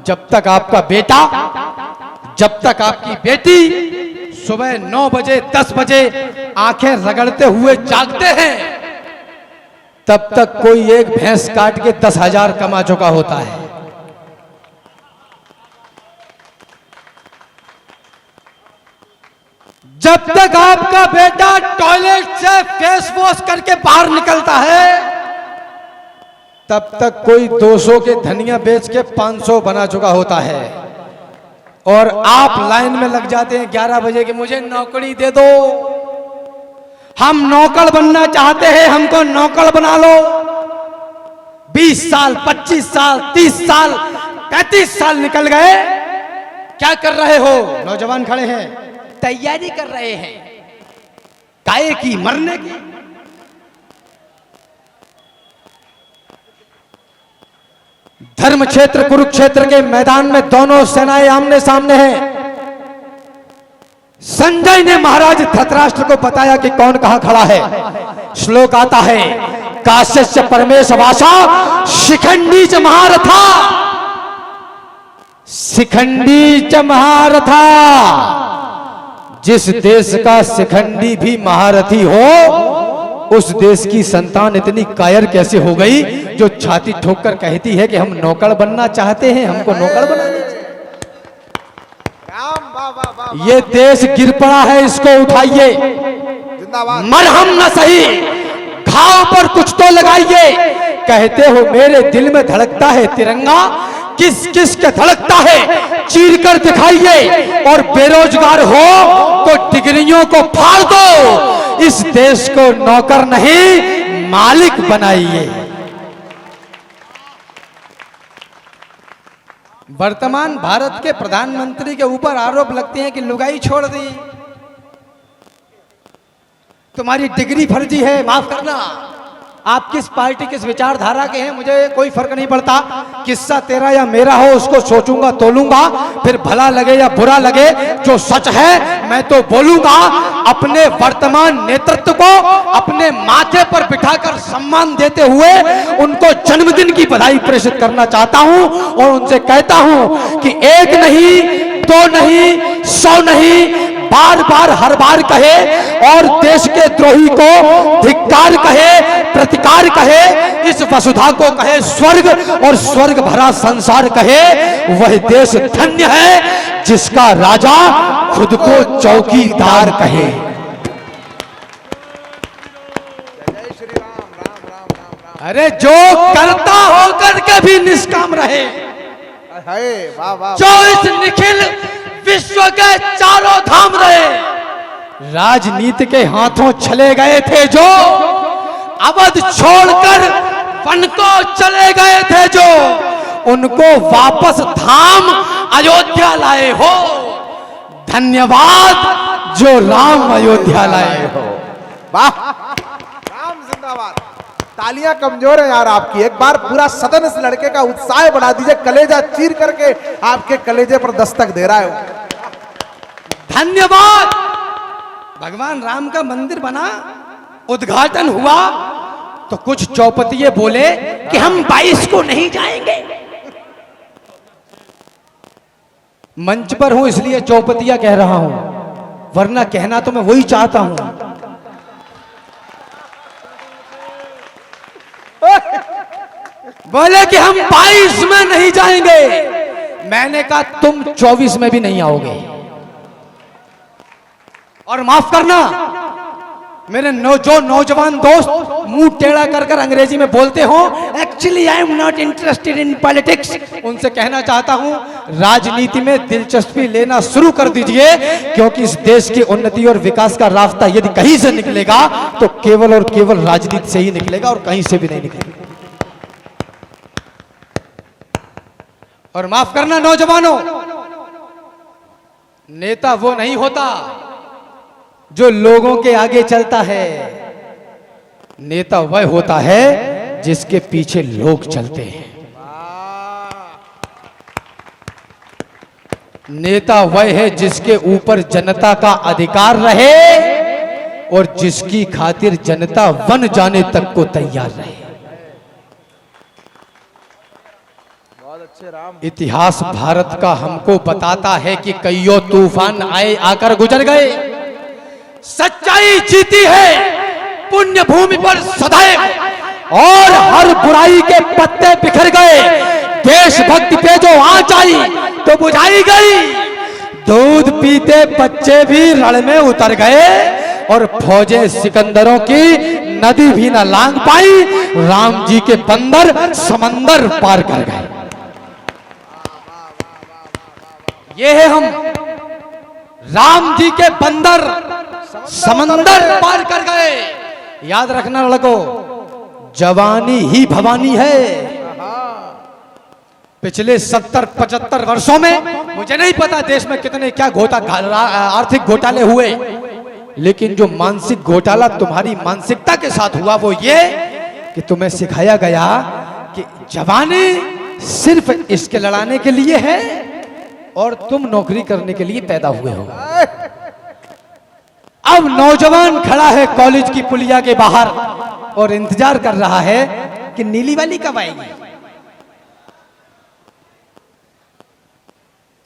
जब तक आपका बेटा, जब तक आपकी बेटी सुबह 9 बजे 10 बजे आंखें रगड़ते हुए जागते हैं, तब तक कोई एक भैंस काट के 10,000 कमा चुका होता है। जब तक आपका बेटा टॉयलेट से फेस वॉश करके बाहर निकलता है, तब तक कोई 200 के धनिया बेच के 500 बना चुका होता है। और आप लाइन में लग जाते हैं 11 बजे कि मुझे नौकरी दे दो, हम नौकर बनना चाहते हैं, हमको नौकर बना लो। 20 साल 25 साल 30 साल 35 साल निकल गए, क्या कर रहे हो? नौजवान खड़े हैं, तैयारी कर रहे हैं काहे की? मरने की। धर्म क्षेत्र कुरुक्षेत्र के मैदान में दोनों सेनाएं आमने सामने हैं। संजय ने महाराज धृतराष्ट्र को बताया कि कौन कहां खड़ा है। श्लोक आता है, काश्यस्य परमेश वासा शिखंडी च महारथा, शिखंडी च महारथा। जिस देश का शिखंडी भी महारथी हो, उस देश की संतान इतनी कायर कैसे हो गई जो छाती ठोककर कहती है कि हम नौकर बनना चाहते हैं, हमको नौकर बना दीजिए। ये देश गिर पड़ा है, इसको उठाइए। मरहम न सही, घाव पर कुछ तो लगाइए। कहते हो मेरे दिल में धड़कता है तिरंगा, किस किस के धड़कता है चीर कर दिखाइए। और बेरोजगार हो तो डिग्रियों को फाड़ दो, इस देश को नौकर नहीं मालिक बनाइए। वर्तमान भारत के प्रधानमंत्री के ऊपर आरोप लगते हैं कि लुगाई छोड़ दी, तुम्हारी डिग्री फर्जी है। माफ करना, आप किस पार्टी किस विचारधारा के हैं मुझे कोई फर्क नहीं पड़ता। किस्सा तेरा या मेरा हो उसको सोचूंगा तोलूंगा, फिर भला लगे या बुरा लगे, जो सच है मैं तो बोलूंगा। अपने वर्तमान नेतृत्व को अपने माथे पर बिठाकर सम्मान देते हुए उनको जन्मदिन की बधाई प्रेषित करना चाहता हूं और उनसे कहता हूं कि एक नहीं, दो नहीं, 100 नहीं, बार बार हर बार कहे और देश के द्रोही को धिक्कार कहे, प्रतिकार कहे, इस वसुधा को कहे स्वर्ग और स्वर्ग भरा संसार कहे। वह देश धन्य है जिसका राजा खुद को चौकीदार कहे। अरे जो करता होकर के भी निष्काम रहे, जो इस निखिल विश्व के चारों धाम रहे। राजनीति के हाथों चले गए थे जो, अवध छोड़कर वन को चले गए थे जो, उनको वापस धाम अयोध्या लाए हो। धन्यवाद जो राम अयोध्या लाए हो। वाह, राम जिंदाबाद। तालियां कमजोर है यार आपकी, एक बार पूरा सदन इस लड़के का उत्साह बढ़ा दीजिए। कलेजा चीर करके आपके कलेजे पर दस्तक दे रहा है। धन्यवाद। भगवान राम का मंदिर बना, उद्घाटन हुआ तो कुछ चौपतिये बोले कि हम 22 को नहीं जाएंगे। मंच पर हूं इसलिए चौपतिया कह रहा हूं, वरना कहना तो मैं वही चाहता हूं। बोले कि हम 22 में नहीं जाएंगे। मैंने कहा तुम 24 में भी नहीं आओगे। और माफ करना मेरे जो नौजवान दोस्त मुंह टेढ़ा कर कर अंग्रेजी में बोलते हो, actually I am not interested in politics, उनसे कहना चाहता हूं राजनीति में दिलचस्पी लेना शुरू कर दीजिए, क्योंकि इस देश की उन्नति और विकास का रास्ता यदि कहीं से निकलेगा तो केवल और केवल राजनीति से ही निकलेगा और कहीं से भी नहीं निकलेगा। और माफ करना नौजवानों, नेता वो नहीं होता जो लोगों के आगे चलता है, नेता वह होता है जिसके पीछे लोग चलते हैं। नेता वह है जिसके ऊपर जनता का अधिकार रहे और जिसकी खातिर जनता वन जाने तक को तैयार रहे। अच्छे राम। इतिहास भारत का हमको बताता है कि कईयों तूफान आए आकर गुजर गए, सच्चाई जीती है पुण्य भूमि पर सदैव, और हर बुराई के पत्ते बिखर गए। देशभक्ति पे जो आंच आई तो बुझाई गई। दूध पीते बच्चे भी रण में उतर गए और फौजें सिकंदरों की नदी भी न लांग पाई। राम जी के बंदर समंदर पार कर गए। ये है हम, राम जी के बंदर समंदर पार कर गए। याद रखना लड़को, जवानी ही भवानी है। पिछले 70-75 वर्षों में मुझे नहीं पता देश में कितने क्या आर्थिक घोटाले हुए, लेकिन जो मानसिक घोटाला तुम्हारी मानसिकता के साथ हुआ वो ये कि तुम्हें सिखाया गया कि जवानी सिर्फ इसके लड़ाने के लिए है और तुम नौकरी करने के लिए पैदा हुए हो। अब नौजवान खड़ा है कॉलेज की पुलिया के बाहर और इंतजार कर रहा है कि नीली वाली कब आएगी।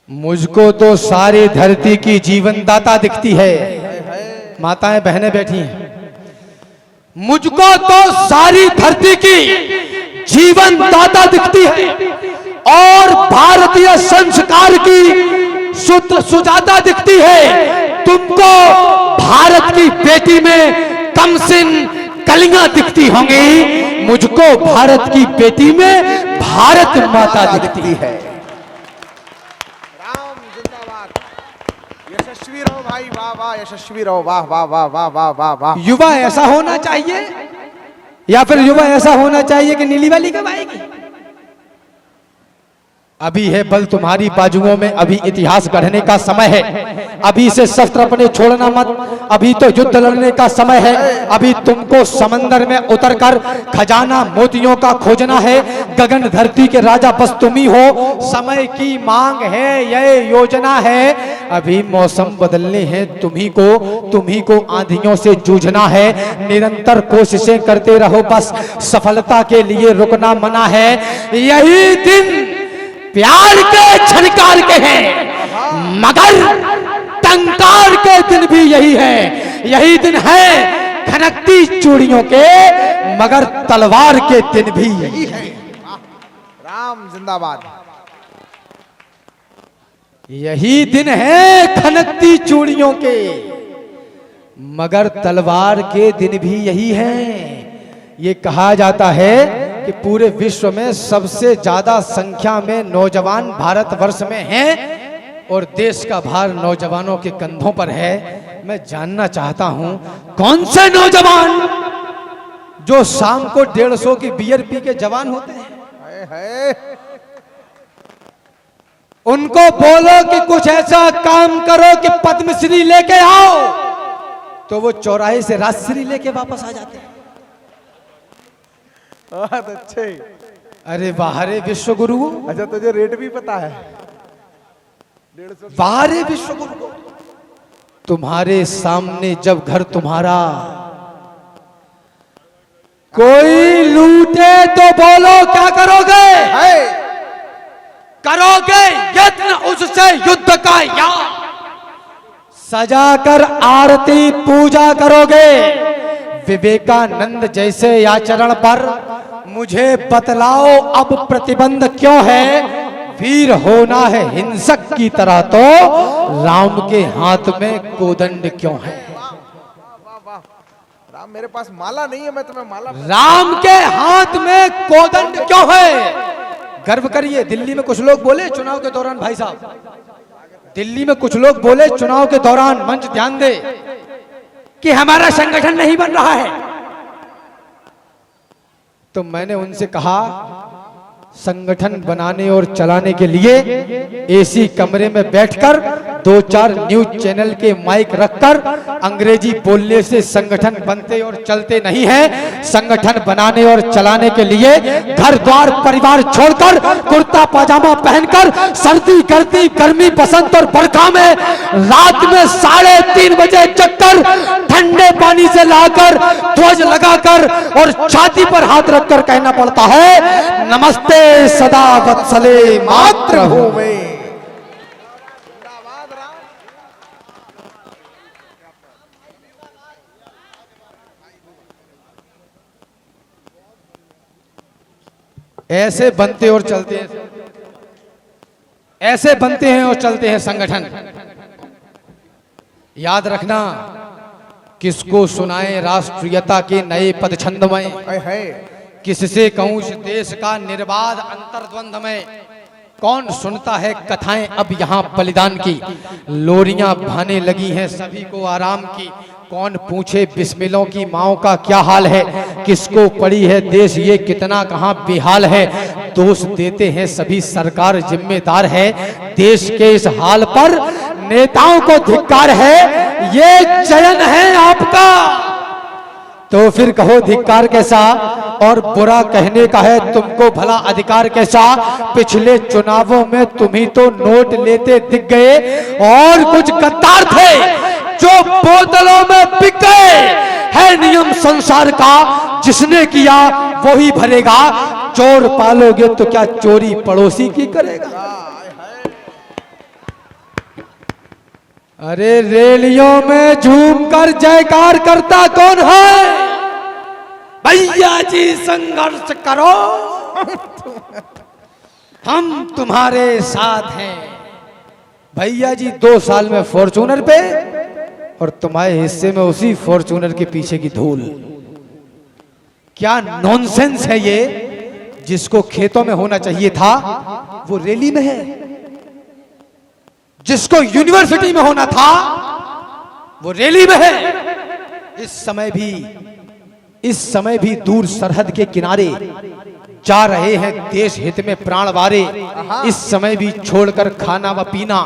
मुझको तो सारी धरती की जीवनदाता दिखती है। माताएं बहनें बैठी हैं। मुझको तो सारी धरती की जीवनदाता दिखती है और भारतीय संस्कार की सुजाता दिखती है। तुमको भारत की बेटी में कमसिन कलियां दिखती होंगी, मुझको भारत की बेटी में भारत माता दिखती है। राम जिंदाबाद। यशस्वी रहो भाई, वाह वाह, यशस्वी रहो, वाह वाह वाह वाह वाह वाह वाह। युवा ऐसा होना चाहिए या फिर युवा ऐसा होना चाहिए कि नीली वाली कब आएगी। अभी है बल तुम्हारी बाजुओं में, अभी इतिहास गढ़ने का समय है। अभी से शस्त्र अपने छोड़ना मत, अभी तो युद्ध लड़ने का समय है। अभी तुमको समंदर में उतरकर खजाना मोतियों का खोजना है। गगन धरती के राजा बस तुम ही हो। समय की मांग है, यह योजना है। अभी मौसम बदलने हैं तुम्ही को आंधियों से जूझना है। निरंतर कोशिशें करते रहो, बस सफलता के लिए रुकना मना है। यही दिन प्यार के झनकार के हैं, मगर टंकार के दिन भी यही है। यही दिन है खनकती चूड़ियों के, मगर तलवार के दिन भी यही है। राम जिंदाबाद। यही दिन है खनकती चूड़ियों के, मगर तलवार के दिन भी यही है। ये कहा जाता है कि पूरे विश्व में सबसे ज्यादा संख्या में नौजवान भारतवर्ष में हैं और देश का भार नौजवानों के कंधों पर है। मैं जानना चाहता हूं कौन से नौजवान जो शाम को 150 की बियर पी के जवान होते हैं। उनको बोलो कि कुछ ऐसा काम करो कि पद्मश्री लेके आओ, तो वो चौराहे से राजश्री लेके वापस आ जाते हैं। बहुत अच्छे। अरे बाहरे विश्व गुरु। अच्छा तुझे रेट भी पता है? 150। बाहरे विश्व गुरु। तुम्हारे सामने जब घर तुम्हारा कोई लूटे तो बोलो क्या करोगे? करोगे यत्न उससे युद्ध का, या सजाकर आरती पूजा करोगे? विवेकानंद जैसे आचरण पर मुझे बतलाओ अब प्रतिबंध क्यों है? वीर होना है हिंसक की तरह तो राम के हाथ में कोदंड क्यों है? राम मेरे पास माला नहीं है, मैं तुम्हें माला। राम के हाथ में कोदंड क्यों है? गर्व करिए। दिल्ली में कुछ लोग बोले चुनाव के दौरान, भाई साहब, दिल्ली में कुछ लोग बोले चुनाव के दौरान, मंच ध्यान दे, कि हमारा संगठन नहीं बन रहा है। तो मैंने उनसे कहा संगठन बनाने और चलाने के लिए एसी कमरे में बैठकर दो चार न्यूज चैनल के माइक रखकर अंग्रेजी बोलने से संगठन बनते और चलते नहीं है। संगठन बनाने और चलाने के लिए घर द्वार परिवार छोड़कर कुर्ता पाजामा पहनकर सर्दी गर्मी गर्मी बसंत और बरखा में रात में 3:30 बजे चक्कर ठंडे पानी से लाकर ध्वज लगाकर और छाती पर हाथ रखकर कहना पड़ता है, नमस्ते सदा वत्सले मातृभूमि। ऐसे बनते और चलते हैं, ऐसे बनते हैं और चलते हैं संगठन। याद रखना, किसको सुनाए राष्ट्रीयता के नए पद छंद में, किससे कहूं इस देश का निर्बाध अंतर्द्वंद में। कौन सुनता है कथाएं अब यहाँ बलिदान की, लोरियां भाने लगी हैं सभी को आराम की। कौन पूछे बिस्मिलों की माओ का क्या हाल है, किसको पड़ी है देश ये कितना कहाँ बेहाल है। दोष देते हैं सभी सरकार जिम्मेदार है, देश के इस हाल पर नेताओं को धिक्कार है। ये चयन है आपका तो फिर कहो धिक्कार कैसा, और बुरा कहने का है तुमको भला अधिकार कैसा। पिछले चुनावों में तुम ही तो नोट लेते दिख गए, और कुछ गद्दार थे जो बोतलों में बिक गए। है नियम संसार का, जिसने किया वो ही भरेगा। चोर पालोगे तो क्या चोरी पड़ोसी की करेगा। अरे रैलियों में झूमकर जयकार करता कौन है, भैया जी संघर्ष करो हम तुम्हारे साथ हैं। भैया जी 2 साल में फॉर्च्यूनर पे, और तुम्हारे हिस्से में उसी फॉर्च्यूनर के पीछे की धूल। क्या नॉनसेंस है ये। जिसको खेतों में होना चाहिए था वो रैली में है, जिसको यूनिवर्सिटी में होना था वो रैली में है। इस समय भी दूर सरहद के किनारे जा रहे हैं देश हित में प्राण वारे। इस समय भी छोड़कर खाना व पीना,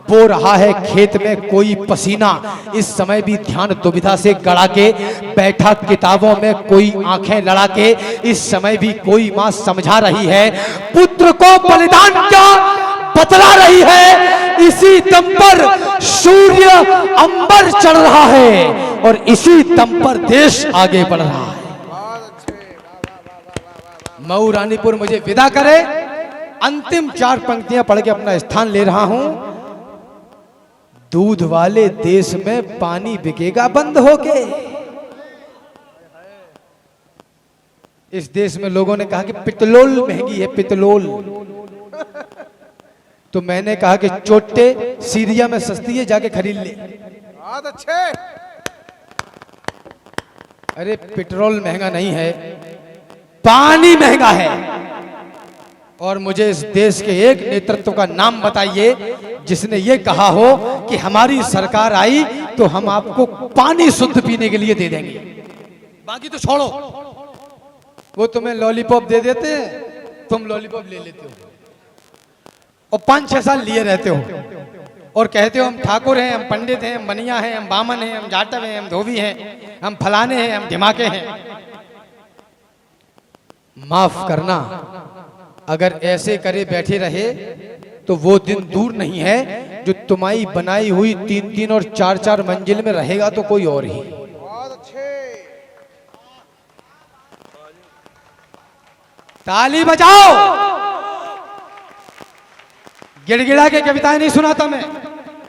बो रहा है खेत में कोई पसीना। इस समय भी ध्यान दुविधा से गड़ा के बैठा किताबों में कोई आंखें लड़ा के। इस समय भी कोई माँ समझा रही है पुत्र को बलिदान क्या बतला रही है। इसी दम पर सूर्य अंबर चढ़ रहा है, और इसी दम पर देश आगे बढ़ रहा है। मऊ रानीपुर मुझे विदा करे, अंतिम 4 पंक्तियां पढ़ के अपना स्थान ले रहा हूं। दूध वाले देश में पानी बिकेगा बंद होके। इस देश में लोगों ने कहा कि पेट्रोल महंगी है, पेट्रोल। तो मैंने कहा कि चोटे सीरिया में सस्ती है, जाके खरीद ले। बहुत अच्छे। अरे पेट्रोल महंगा नहीं है, पानी महंगा है। और मुझे इस देश के एक नेतृत्व का नाम बताइए जिसने ये कहा हो कि हमारी सरकार आई तो हम आपको पानी शुद्ध पीने के लिए दे देंगे, बाकी तो छोड़ो। वो तुम्हें लॉलीपॉप दे देते हैं, तुम लॉलीपॉप ले लेते हो और 5-6 साल लिए रहते हो, और कहते हो हम ठाकुर हैं, हम पंडित हैं, हम बनिया हैं, हम बामन हैं, हम जाटव हैं, हम धोबी हैं, हम फलाने हैं, हम ढिमाके हैं। माफ करना, अगर ऐसे करे बैठे रहे तो वो दिन दूर नहीं है जो तुम्हारी बनाई हुई 3-3 और 4-4 मंजिल में रहेगा तो कोई और ही। बहुत अच्छे। ताली बजाओ। गिड़गिड़ा के कविताएं नहीं सुनाता मैं,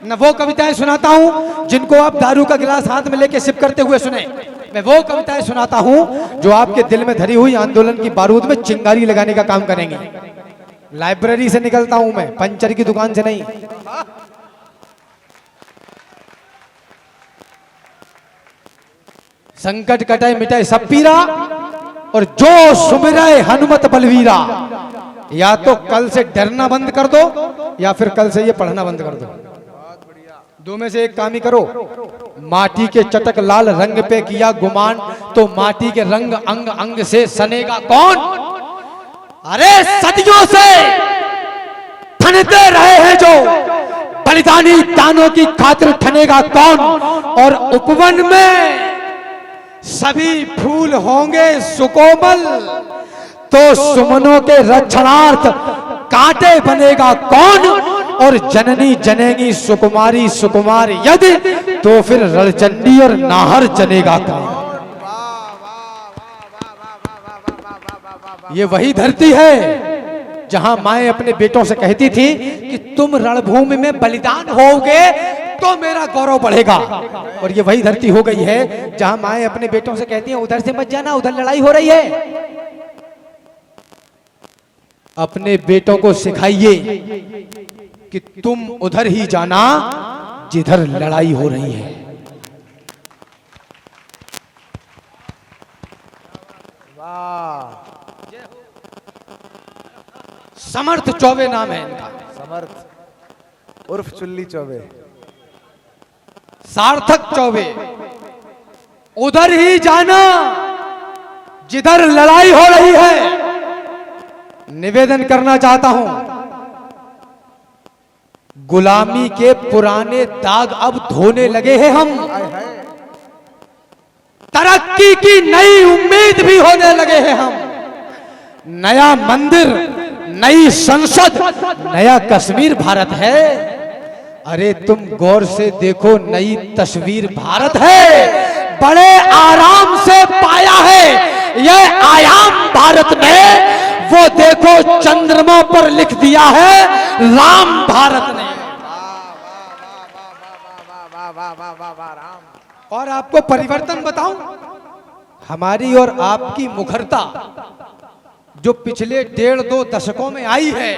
न वो कविताएं सुनाता हूं जिनको आप दारू का गिलास हाथ में लेके सिप करते हुए सुने। मैं वो कविताएं सुनाता हूं जो आपके दिल में धरी हुई आंदोलन की बारूद में चिंगारी लगाने का काम करेंगे। लाइब्रेरी से निकलता हूं मैं, पंचर की दुकान से नहीं। संकट कटाए मिटाए सब पीरा, और जो सुमिराए हनुमत बलवीरा। या तो कल से डरना बंद कर दो, या फिर कल से ये पढ़ना बंद कर दो। दो में से एक काम ही करो। माटी के चटक लाल रंग पे किया गुमान, तो माटी के रंग अंग अंग से सनेगा कौन। अरे सदियों से ठनते रहे हैं जो बलिदानी दानों की खातिर ठनेगा कौन। और उपवन में सभी फूल होंगे सुकोमल, तो सुमनों के रक्षणार्थ कांटे बनेगा कौन। और जननी जनेगी सुकुमारी सुकुमार यदि, तो फिर रणचंडी और नाहर जनेगा कौन। ये वही धरती है जहां माएं अपने बेटों से कहती थी कि तुम रणभूमि में बलिदान होगे तो मेरा गौरव बढ़ेगा। और ये वही धरती हो गई है जहां माएं अपने बेटों से कहती हैं उधर से मत जाना, उधर लड़ाई हो रही है। अपने बेटों को सिखाइए कि तुम उधर ही जाना जिधर लड़ाई हो रही है। वाह, समर्थ चौबे नाम है इनका। समर्थ उर्फ चुल्ली चौबे, सार्थक चौबे। उधर ही जाना जिधर लड़ाई हो रही है। निवेदन करना चाहता हूं, गुलामी के पुराने दाग अब धोने लगे हैं हम। हाय हाय, तरक्की की नई उम्मीद भी होने लगे हैं हम। नया मंदिर, नई संसद, नया कश्मीर भारत है। अरे तुम गौर से देखो, नई तस्वीर भारत है। बड़े आराम से पाया है यह आयाम भारत में। वो देखो चंद्रमा पर लिख दिया है राम भारत ने। और आपको परिवर्तन बताऊं, हमारी और आपकी मुखरता जो पिछले 1.5-2 दशकों में आई है,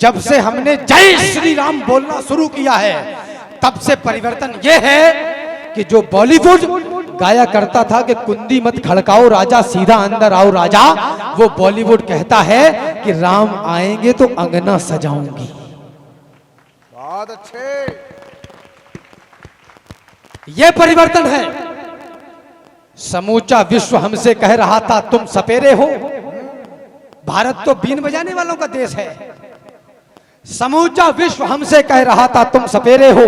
जब से हमने जय श्री राम बोलना शुरू किया है, तब से परिवर्तन यह है कि जो बॉलीवुड गाया करता था कि कुंदी मत खड़काओ राजा, सीधा अंदर आओ राजा, वो बॉलीवुड कहता है कि राम आएंगे तो अंगना सजाऊंगी। बहुत अच्छे। ये परिवर्तन है। समूचा विश्व हमसे कह रहा था तुम सपेरे हो। भारत तो बीन बजाने वालों का देश है। समूचा विश्व हमसे कह रहा था तुम सपेरे हो,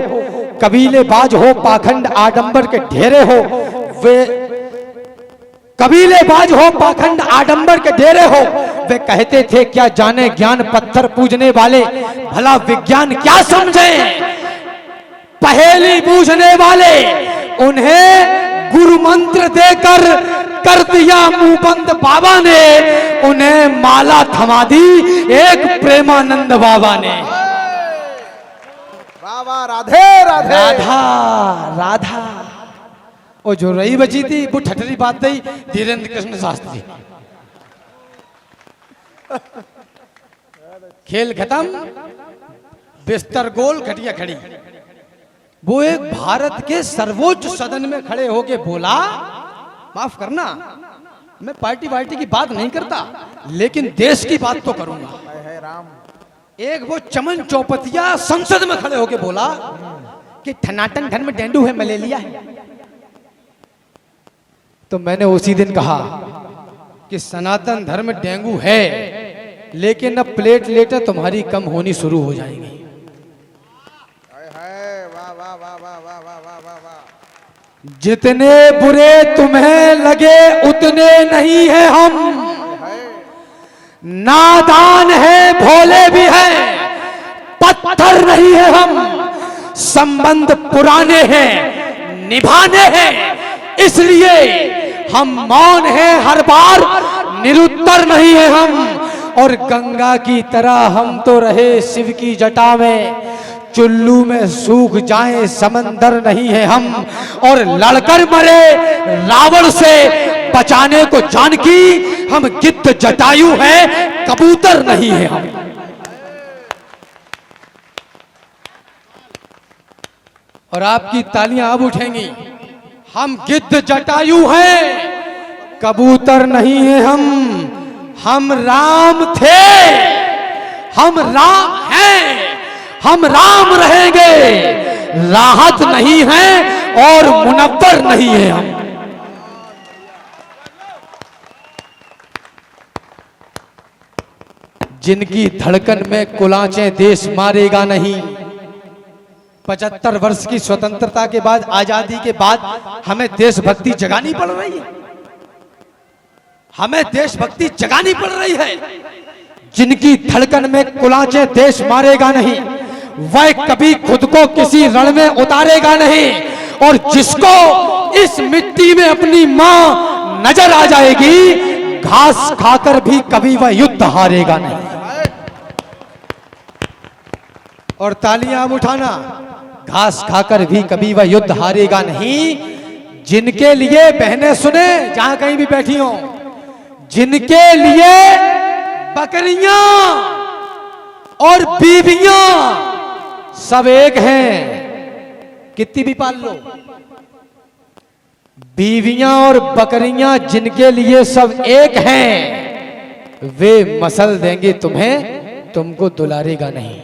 कबीलेबाज हो, पाखंड आडंबर के ढेरे हो। वे कबीलेबाज हो, पाखंड आडंबर के ढेरे हो। वे कहते थे क्या जाने ज्ञान, पत्थर पूजने वाले भला विज्ञान क्या समझे। पहेली बूझने वाले उन्हें गुरु मंत्र देकर कर दिया मुंह बंद बाबा ने। उन्हें माला थमा दी एक प्रेमानंद बाबा ने। बाबा राधे राधे। राधा राधा। वो जो रही बची थी वो ठटरी बात थी धीरेन्द्र कृष्ण शास्त्री। खेल खत्म, बिस्तर गोल, खटिया खड़ी। वो एक भारत के सर्वोच्च सदन में खड़े होके बोला, माफ करना मैं पार्टी वार्टी की बात नहीं करता, लेकिन देश की बात तो करूंगा। हाय हाय राम। एक वो चमन चौपतिया संसद में खड़े होके बोला कि ठनाटन धन में डेंगू है, मलेरिया है। तो मैंने उसी दिन कहा कि सनातन धर्म डेंगू है, लेकिन अब प्लेटलेटें तुम्हारी कम होनी शुरू हो जाएंगी। हाय हाय, वाह वाह वाह वाह वाह वाह वाह वाह वाह। जितने बुरे तुम्हें लगे उतने नहीं है हम। हाय, नादान है, भोले भी हैं, पत्थर नहीं है हम। संबंध पुराने हैं, निभाने हैं, इसलिए हम मौन हैं हर बार, निरुत्तर नहीं है हम। और गंगा की तरह हम तो रहे शिव की जटा में, चुल्लू में सूख जाए समंदर नहीं है हम। और लड़कर मरे रावण से बचाने को जानकी, हम गिद्ध जटायु हैं, कबूतर नहीं है हम। और आपकी तालियां अब उठेंगी। हम गिद्ध जटायु हैं, कबूतर नहीं है हम राम थे, हम राम हैं, हम राम रहेंगे। राहत नहीं है और मुनव्वर नहीं है हम। जिनकी धड़कन में कुलाचे देश मारेगा नहीं, 75 वर्ष की स्वतंत्रता के बाद, आजादी के बाद हमें देशभक्ति जगानी पड़ रही है। हमें देशभक्ति जगानी पड़ रही है। जिनकी धड़कन में कुलाचे देश मारेगा नहीं, वह कभी खुद को किसी रण में उतारेगा नहीं। और जिसको इस मिट्टी में अपनी मां नजर आ जाएगी, घास खाकर भी कभी वह युद्ध हारेगा नहीं। और तालियां अब उठाना, घास खाकर भी कभी वह युद्ध हारेगा नहीं। जिनके लिए बहनें सुने, जहां कहीं भी बैठी हो, जिनके लिए बकरियां और बीवियां सब एक हैं, कितनी भी पाल लो, बीवियां और बकरियां जिनके लिए सब एक हैं, वे मसल देंगे तुम्हें, तुमको दुलारेगा नहीं।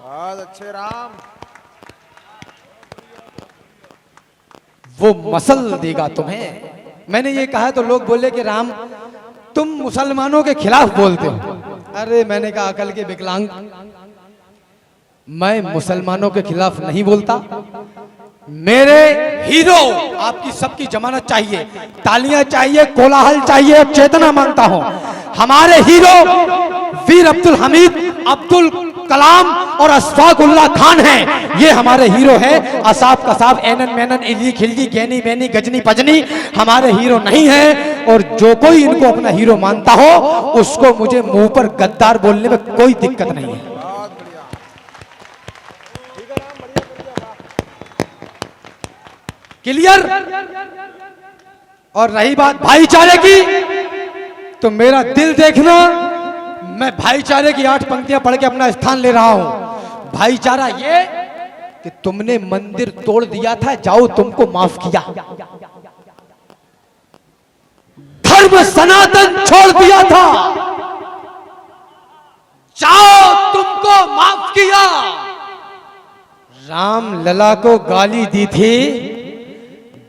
बहुत अच्छे राम। वो मसल देगा तुम्हें। मैंने ये कहा तो लोग बोले कि राम तुम मुसलमानों के खिलाफ बोलते हो। अरे मैंने कहा अकल के विकलांग, मैं मुसलमानों के खिलाफ नहीं बोलता। मेरे हीरो आपकी सबकी जमानत चाहिए, तालियां चाहिए, कोलाहल चाहिए, चेतना मांगता हूं। हमारे हीरो वीर अब्दुल हमीद, अब्दुल कलाम और अशफाक उल्लाह खान हैं। ये हमारे हीरो हैं। असाब कसाब, एनन मैनन, इल्ली खिल्ली, गैनी मैनी, गजनी पजनी हमारे हीरो नहीं हैं। और जो कोई इनको अपना हीरो मानता हो, उसको मुझे मुंह पर गद्दार बोलने में कोई दिक्कत नहीं है। क्लियर। और रही बात भाईचारे की, तो मेरा दिल देखना, मैं भाईचारे की 8 पंक्तियां पढ़ के अपना स्थान ले रहा हूं। भाईचारा ये कि तुमने मंदिर तोड़ दिया था, जाओ तुमको माफ किया। धर्म सनातन छोड़ दिया था, जाओ तुमको माफ किया। राम लला को गाली दी थी,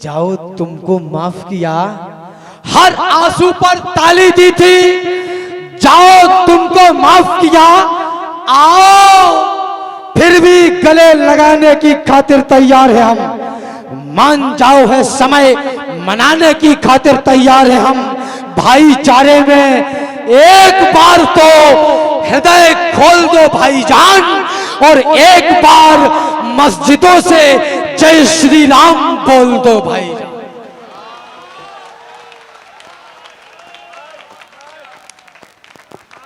जाओ तुमको माफ किया। हर आंसू पर ताली दी थी, जाओ तुमको माफ किया। आओ फिर भी गले लगाने की खातिर तैयार है हम। मान जाओ है समय, मनाने की खातिर तैयार है हम। भाईचारे में एक बार तो हृदय खोल दो भाईजान, और एक बार मस्जिदों से जय श्री राम बोल दो भाईजान।